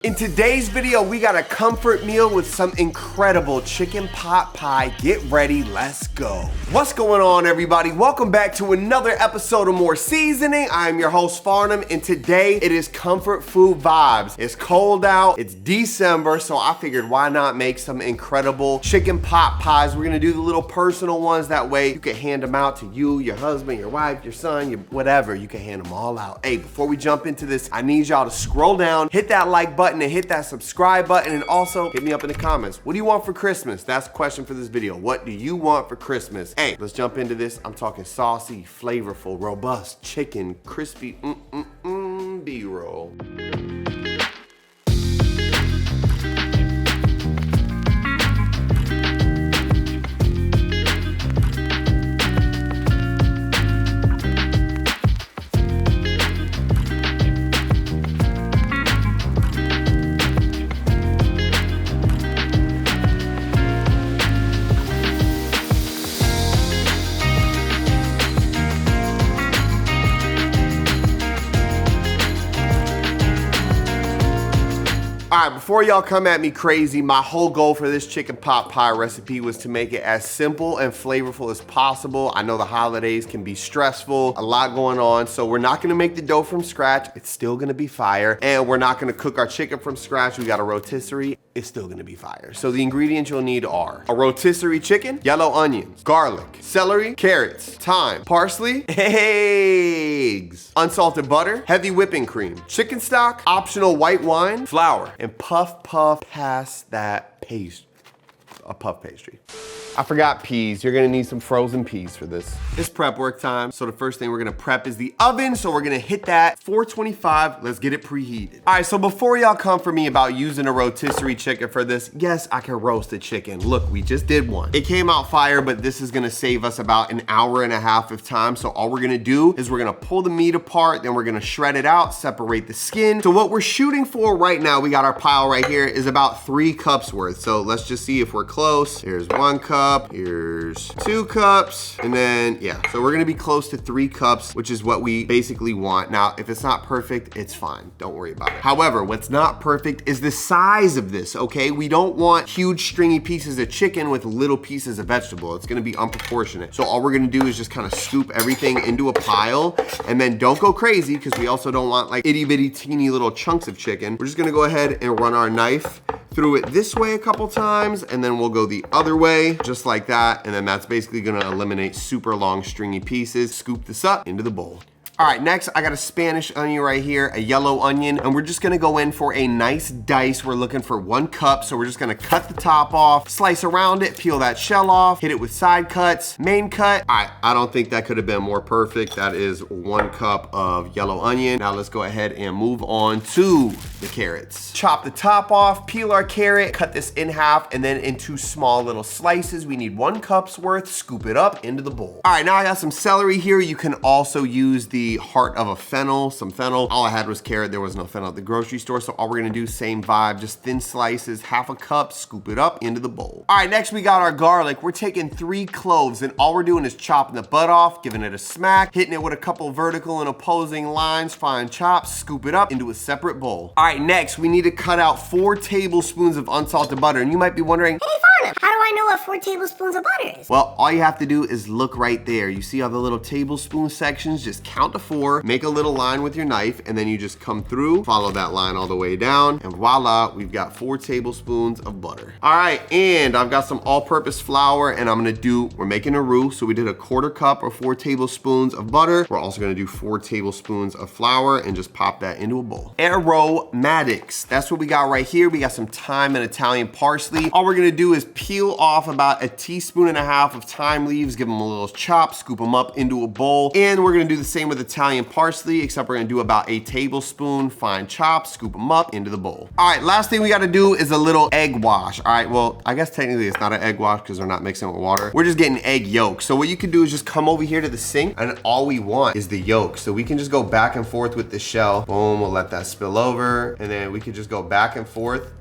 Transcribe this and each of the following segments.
In today's video, we got a comfort meal with some incredible chicken pot pie. Get ready, let's go. What's going on, everybody? Welcome back to another episode of More Seasoning. I'm your host, Farnum, and today it is comfort food vibes. It's cold out, it's December, so I figured why not make some incredible chicken pot pies. We're gonna do the little personal ones, that way you can hand them out to you, your husband, your wife, your son, whatever. You can hand them all out. Hey, before we jump into this, I need y'all to scroll down, hit that like button, and hit that subscribe button, and also hit me up in the comments. What do you want for Christmas? That's the question for this video. What do you want for Christmas? Hey, let's jump into this. I'm talking saucy, flavorful, robust chicken, crispy, B-roll. All right, before y'all come at me crazy, my whole goal for this chicken pot pie recipe was to make it as simple and flavorful as possible. I know the holidays can be stressful, a lot going on, so we're not gonna make the dough from scratch. It's still gonna be fire. And we're not gonna cook our chicken from scratch. We got a rotisserie. It's still gonna be fire. So the ingredients you'll need are a rotisserie chicken, yellow onions, garlic, celery, carrots, thyme, parsley, eggs, unsalted butter, heavy whipping cream, chicken stock, optional white wine, flour, and puff past that paste. A puff pastry. I forgot peas. You're gonna need some frozen peas for this. It's prep work time. So the first thing we're gonna prep is the oven. So we're gonna hit that 425. Let's get it preheated. All right, so before y'all come for me about using a rotisserie chicken for this, yes, I can roast a chicken. Look, we just did one. It came out fire, but this is gonna save us about an hour and a half of time. So all we're gonna do is we're gonna pull the meat apart, then we're gonna shred it out, separate the skin. So what we're shooting for right now, we got our pile right here, is about 3 cups worth. So let's just see if we're close. Here's 1 cup, here's 2 cups, and then, yeah. So we're gonna be close to 3 cups, which is what we basically want. Now, if it's not perfect, it's fine. Don't worry about it. However, what's not perfect is the size of this, okay? We don't want huge stringy pieces of chicken with little pieces of vegetable. It's gonna be unproportionate. So all we're gonna do is just kind of scoop everything into a pile, and then don't go crazy, because we also don't want like itty bitty teeny little chunks of chicken. We're just gonna go ahead and run our knife through it this way a couple times, and then we'll go the other way, just like that, and then that's basically gonna eliminate super long stringy pieces. Scoop this up into the bowl. All right, next I got a Spanish onion right here, a yellow onion, and we're just gonna go in for a nice dice. We're looking for 1 cup, so we're just gonna cut the top off, slice around it, peel that shell off, hit it with side cuts, main cut. All right, I don't think that could have been more perfect. That is 1 cup of yellow onion. Now let's go ahead and move on to the carrots. Chop the top off, peel our carrot, cut this in half, and then into small little slices. We need 1 cup's worth, scoop it up into the bowl. All right, now I got some celery here. You can also use the heart of a fennel, some fennel. All I had was carrot, there was no fennel at the grocery store, so all we're gonna do, same vibe, just thin slices, 1/2 cup, scoop it up into the bowl. All right, next we got our garlic. We're taking 3 cloves, and all we're doing is chopping the butt off, giving it a smack, hitting it with a couple vertical and opposing lines, fine chops, scoop it up into a separate bowl. All right, next we need to cut out 4 tablespoons of unsalted butter, and you might be wondering, hey Farnum, how do I know what 4 tablespoons of butter is? Well, all you have to do is look right there. You see all the little tablespoon sections? Just count to 4, make a little line with your knife, and then you just come through, follow that line all the way down, and voila, we've got 4 tablespoons of butter. All right, and I've got some all-purpose flour, and we're making a roux, so we did a 1/4 cup or 4 tablespoons of butter. We're also gonna do 4 tablespoons of flour and just pop that into a bowl. Aromatics, that's what we got right here. We got some thyme and Italian parsley. All we're gonna do is peel off about 1.5 teaspoons of thyme leaves, give them a little chop, scoop them up into a bowl, and we're gonna do the same with Italian parsley, except we're gonna do about 1 tablespoon, fine chop, scoop them up into the bowl. All right, last thing we gotta do is a little egg wash. All right, well, I guess technically it's not an egg wash because we're not mixing it with water. We're just getting egg yolk. So what you can do is just come over here to the sink, and all we want is the yolk. So we can just go back and forth with the shell. Boom, we'll let that spill over, and then we can just go back and forth.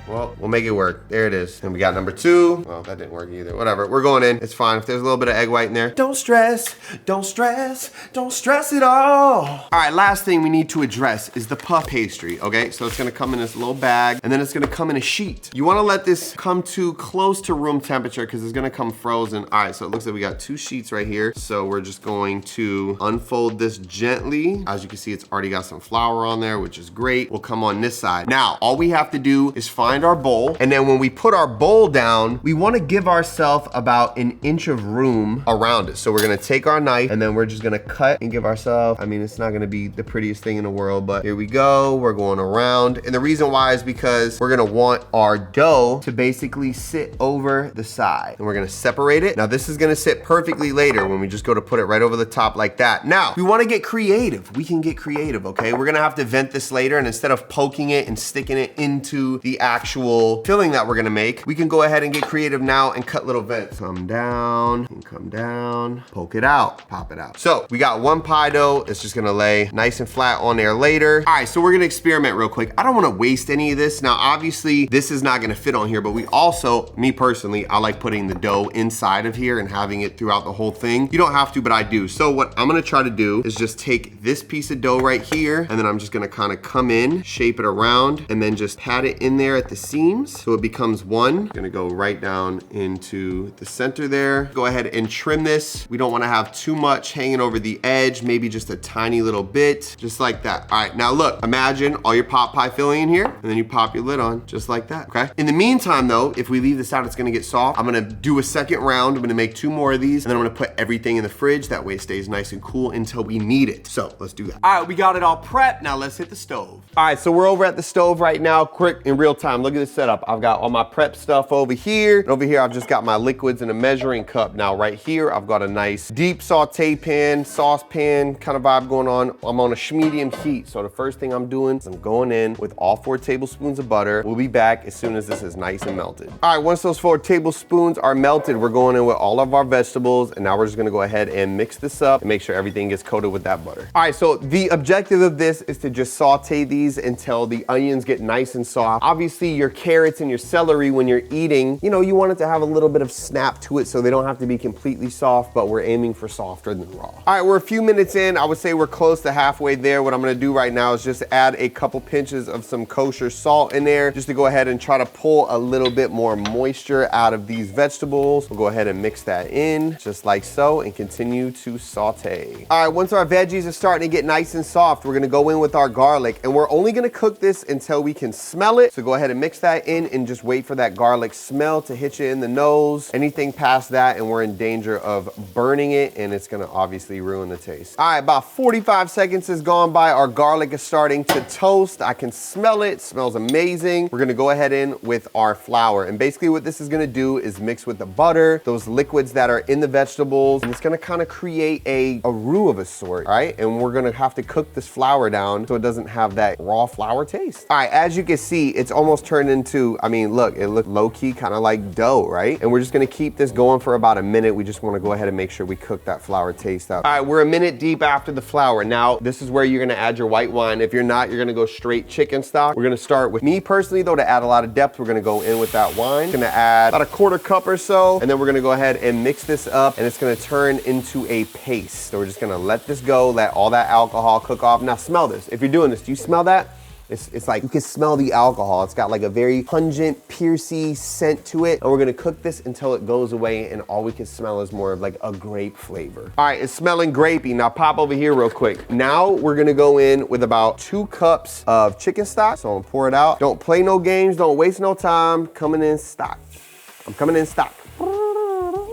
Well, we'll make it work. There it is. And we got number 2. Well, that didn't work either. Whatever, we're going in. It's fine. If there's a little bit of egg white in there, don't stress, don't stress, don't stress at all. All right, last thing we need to address is the puff pastry, okay? So it's gonna come in this little bag, and then it's gonna come in a sheet. You wanna let this come to close to room temperature because it's gonna come frozen. All right, so it looks like we got 2 sheets right here. So we're just going to unfold this gently. As you can see, it's already got some flour on there, which is great. We'll come on this side. Now, all we have to do is find our bowl, and then when we put our bowl down, we wanna give ourselves about an inch of room around it. So we're gonna take our knife, and then we're just gonna cut and give ourselves, I mean, it's not gonna be the prettiest thing in the world, but here we go. We're going around. And the reason why is because we're gonna want our dough to basically sit over the side. And we're gonna separate it. Now this is gonna sit perfectly later when we just go to put it right over the top like that. Now, we wanna get creative. We can get creative, okay? We're gonna have to vent this later, and instead of poking it and sticking it into the actual filling that we're gonna make, we can go ahead and get creative now and cut little vents. Come down and come down, poke it out, pop it out. So we got 1 pie dough. It's just gonna lay nice and flat on there later. All right, so we're gonna experiment real quick. I don't wanna waste any of this. Now, obviously, this is not gonna fit on here, but we also, me personally, I like putting the dough inside of here and having it throughout the whole thing. You don't have to, but I do. So what I'm gonna try to do is just take this piece of dough right here, and then I'm just gonna kind of come in, shape it around, and then just pat it in there at the seams so it becomes one. Gonna go right down into the center there. Go ahead and trim this. We don't wanna have too much hanging over the edge, maybe just a tiny little bit, just like that. All right, now look, imagine all your pot pie filling in here, and then you pop your lid on, just like that, okay? In the meantime though, if we leave this out, it's gonna get soft. I'm gonna do a second round. I'm gonna make 2 more of these, and then I'm gonna put everything in the fridge. That way it stays nice and cool until we need it. So let's do that. All right, we got it all prepped. Now let's hit the stove. All right, so we're over at the stove right now, quick in real time. Look at this setup. I've got all my prep stuff over here. And over here, I've just got my liquids in a measuring cup. Now right here, I've got a nice deep saute pan, saucepan kind of vibe going on. I'm on a medium heat. So the first thing I'm doing is I'm going in with all 4 tablespoons of butter. We'll be back as soon as this is nice and melted. All right, once those 4 tablespoons are melted, we're going in with all of our vegetables, and now we're just gonna go ahead and mix this up and make sure everything gets coated with that butter. All right, so the objective of this is to just saute these until the onions get nice and soft. Obviously, your carrots and your celery, when you're eating, you know, you want it to have a little bit of snap to it so they don't have to be completely soft, but we're aiming for softer than raw. All right, we're a few minutes in. I would say we're close to halfway there. What I'm gonna do right now is just add a couple pinches of some kosher salt in there just to go ahead and try to pull a little bit more moisture out of these vegetables. We'll go ahead and mix that in just like so and continue to saute. All right, once our veggies are starting to get nice and soft, we're gonna go in with our garlic, and we're only gonna cook this until we can smell it. So go ahead and mix that in and just wait for that garlic smell to hit you in the nose. Anything past that and we're in danger of burning it, and it's gonna obviously ruin the taste. All right, about 45 seconds has gone by. Our garlic is starting to toast. I can smell it. It smells amazing. We're gonna go ahead in with our flour, and basically what this is gonna do is mix with the butter, those liquids that are in the vegetables, and it's gonna kind of create a roux of a sort, all right? And we're gonna have to cook this flour down so it doesn't have that raw flour taste. All right, as you can see, it's almost turned into, I mean, look, it looked low-key kind of like dough, right? And we're just gonna keep this going for about a minute. We just wanna go ahead and make sure we cook that flour taste out. All right, we're a minute deep after the flour. Now, this is where you're gonna add your white wine. If you're not, you're gonna go straight chicken stock. We're gonna start with, me personally though, to add a lot of depth, we're gonna go in with that wine. Gonna add about a 1/4 cup or so, and then we're gonna go ahead and mix this up, and it's gonna turn into a paste. So we're just gonna let this go, let all that alcohol cook off. Now smell this. If you're doing this, do you smell that? It's like you can smell the alcohol. It's got like a very pungent, piercy scent to it. And we're gonna cook this until it goes away, and all we can smell is more of like a grape flavor. All right, it's smelling grapey. Now pop over here real quick. Now we're gonna go in with about 2 cups of chicken stock. So I'm gonna pour it out. Don't play no games, don't waste no time. Coming in stock. I'm coming in stock.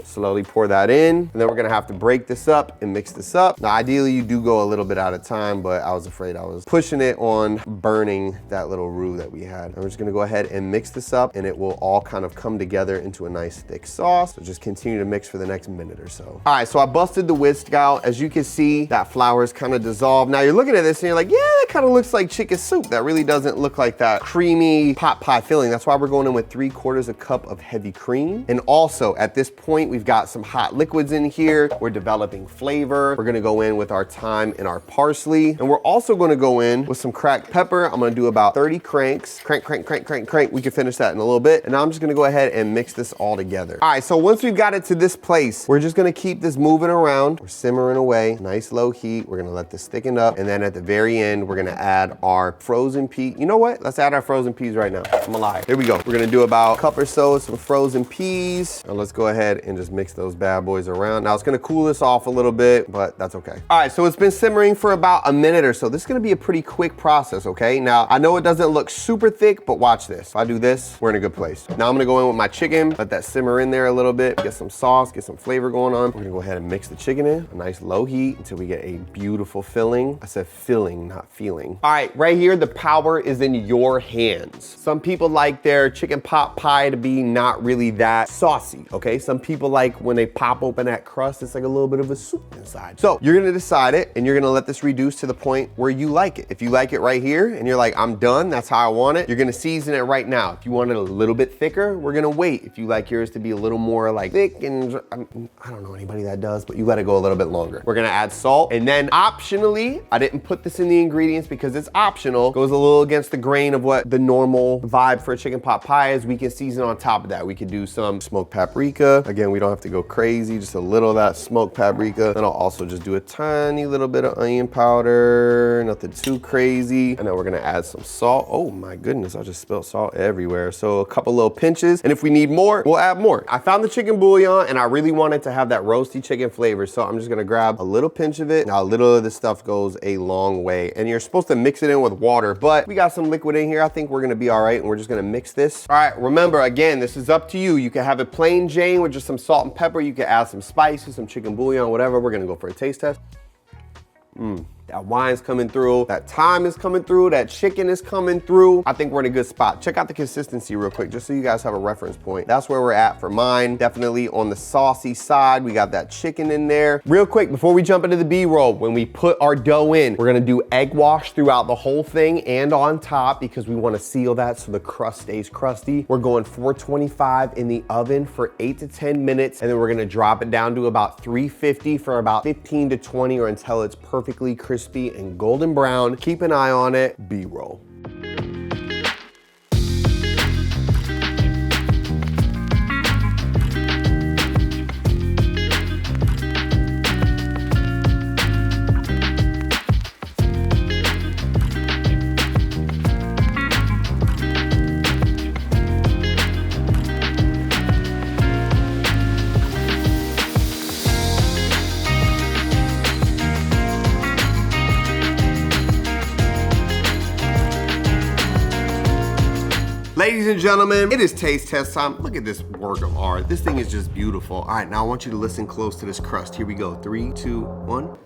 Slowly pour that in, and then we're gonna have to break this up and mix this up. Now, ideally, you do go a little bit at a time, but I was afraid I was pushing it on burning that little roux that we had. And we're just gonna go ahead and mix this up, and it will all kind of come together into a nice thick sauce. So just continue to mix for the next minute or so. All right, so I busted the whisk out. As you can see, that flour is kind of dissolved. Now you're looking at this and you're like, yeah, that kind of looks like chicken soup. That really doesn't look like that creamy pot pie filling. That's why we're going in with 3/4 cup of heavy cream. And also at this point, we've We've got some hot liquids in here. We're developing flavor. We're gonna go in with our thyme and our parsley. And we're also gonna go in with some cracked pepper. I'm gonna do about 30 cranks. Crank, crank, crank, crank, crank. We can finish that in a little bit. And now I'm just gonna go ahead and mix this all together. All right, so once we've got it to this place, we're just gonna keep this moving around. We're simmering away, nice low heat. We're gonna let this thicken up. And then at the very end, we're gonna add our frozen pea. You know what? Let's add our frozen peas right now. I'm alive. Here we go. We're gonna do about a cup or so of some frozen peas. Now let's go ahead and just mix those bad boys around. Now it's gonna cool this off a little bit, but that's okay. All right, so it's been simmering for about a minute or so. This is gonna be a pretty quick process, okay? Now, I know it doesn't look super thick, but watch this. If I do this, we're in a good place. Now I'm gonna go in with my chicken, let that simmer in there a little bit, get some sauce, get some flavor going on. We're gonna go ahead and mix the chicken in, a nice low heat until we get a beautiful filling. I said filling, not feeling. All right, right here, the power is in your hands. Some people like their chicken pot pie to be not really that saucy, okay? Some people like when they pop open that crust, it's like a little bit of a soup inside. So you're gonna decide it and you're gonna let this reduce to the point where you like it. If you like it right here and you're like, I'm done, that's how I want it, you're gonna season it right now. If you want it a little bit thicker, we're gonna wait. If you like yours to be a little more like thick and I don't know anybody that does, but you let it go a little bit longer. We're gonna add salt and then optionally, I didn't put this in the ingredients because it's optional, goes a little against the grain of what the normal vibe for a chicken pot pie is. We can season on top of that. We could do some smoked paprika. Again, we don't have to go crazy, just a little of that smoked paprika. Then I'll also just do a tiny little bit of onion powder, nothing too crazy. And then we're gonna add some salt. Oh my goodness, I just spilled salt everywhere. So a couple little pinches. And if we need more, we'll add more. I found the chicken bouillon and I really wanted to have that roasty chicken flavor. So I'm just gonna grab a little pinch of it. Now a little of this stuff goes a long way. And you're supposed to mix it in with water, but we got some liquid in here. I think we're gonna be all right. And we're just gonna mix this. All right, remember, again, this is up to you. You can have it plain Jane with just some salt and pepper. You can add some spices, some chicken bouillon, whatever. We're gonna go for a taste test. That wine's coming through, that thyme is coming through, that chicken is coming through. I think we're in a good spot. Check out the consistency real quick, just so you guys have a reference point. That's where we're at for mine. Definitely on the saucy side. We got that chicken in there. Real quick, before we jump into the B-roll, when we put our dough in, we're gonna do egg wash throughout the whole thing and on top because we wanna seal that so the crust stays crusty. We're going 425 in the oven for 8 to 10 minutes, and then we're gonna drop it down to about 350 for about 15 to 20 or until it's perfectly crispy and golden brown. Keep an eye on it. B-roll. Ladies and gentlemen, it is taste test time. Look at this work of art. This thing is just beautiful. All right, now I want you to listen close to this crust. Here we go. 3, 2, 1. Look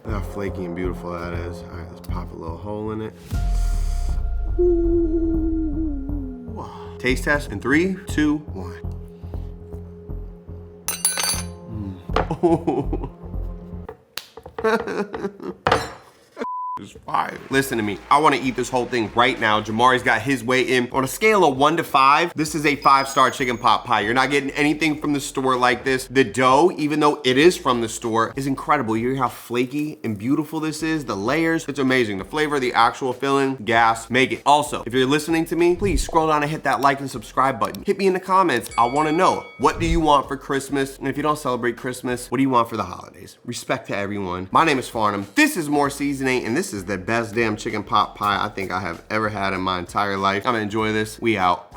how flaky and beautiful that is. All right, let's pop a little hole in it. Ooh. Taste test in 3, 2, 1. It's fire. Listen to me. I want to eat this whole thing right now. Jamari's got his way in. On a scale of 1 to 5, this is a 5-star chicken pot pie. You're not getting anything from the store like this. The dough, even though it is from the store, is incredible. You hear how flaky and beautiful this is? The layers, it's amazing. The flavor, the actual filling, gas, make it. Also, if you're listening to me, please scroll down and hit that like and subscribe button. Hit me in the comments. I want to know, what do you want for Christmas? And if you don't celebrate Christmas, what do you want for the holidays? Respect to everyone. My name is Farnum. This is More Seasoning, and this is the best damn chicken pot pie I think I have ever had in my entire life. I'm gonna enjoy this. We out.